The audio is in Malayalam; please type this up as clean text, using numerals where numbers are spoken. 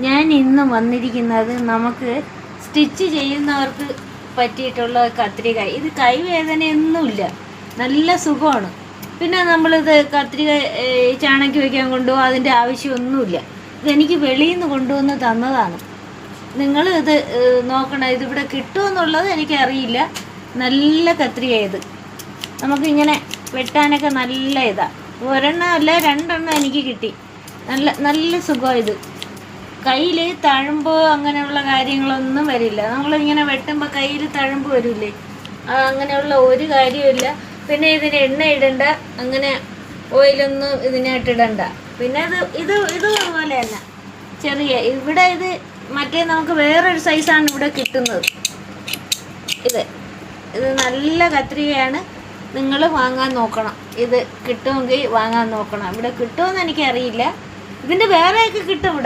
ഞാൻ ഇന്ന് വന്നിരിക്കുന്നത് നമുക്ക് സ്റ്റിച്ച് ചെയ്യുന്നവർക്ക് പറ്റിയിട്ടുള്ള കത്രിക. ഇത് കൈവേദനയൊന്നുമില്ല, നല്ല സുഖമാണ്. പിന്നെ നമ്മളിത് കത്രിക ചാണകം വയ്ക്കാൻ കൊണ്ടുപോകും, അതിൻ്റെ ആവശ്യമൊന്നുമില്ല. ഇതെനിക്ക് വെളിയിൽ നിന്ന് കൊണ്ടുവന്ന് തന്നതാണ്. നിങ്ങൾ ഇത് നോക്കണം, ഇതിവിടെ കിട്ടുമെന്നുള്ളത് എനിക്കറിയില്ല. നല്ല കത്രിക ഇത്, നമുക്കിങ്ങനെ വെട്ടാനൊക്കെ നല്ല ഇതാണ്. ഒരെണ്ണം അല്ല രണ്ടെണ്ണം എനിക്ക് കിട്ടി. നല്ല സുഖമാണ് ഇത്. കയ്യിൽ തഴമ്പോ അങ്ങനെയുള്ള കാര്യങ്ങളൊന്നും വരില്ല. നമ്മളിങ്ങനെ വെട്ടുമ്പോൾ കയ്യിൽ തഴമ്പ് വരില്ലേ, അങ്ങനെയുള്ള ഒരു കാര്യമില്ല. പിന്നെ ഇതിന് എണ്ണ ഇടണ്ട, അങ്ങനെ ഓയിലൊന്നും ഇതിനായിട്ടിടണ്ട. പിന്നെ ഇത് അതുപോലെ തന്നെ ചെറിയ ഇവിടെ ഇത് മറ്റേ നമുക്ക് വേറൊരു സൈസാണ് ഇവിടെ കിട്ടുന്നത്. ഇത് നല്ല കത്രികയാണ്, നിങ്ങൾ വാങ്ങാൻ നോക്കണം. ഇത് കിട്ടുമെങ്കിൽ വാങ്ങാൻ നോക്കണം. ഇവിടെ കിട്ടുമെന്ന് എനിക്കറിയില്ല, ഇതിൻ്റെ വേറെയൊക്കെ കിട്ടും ഇവിടെ.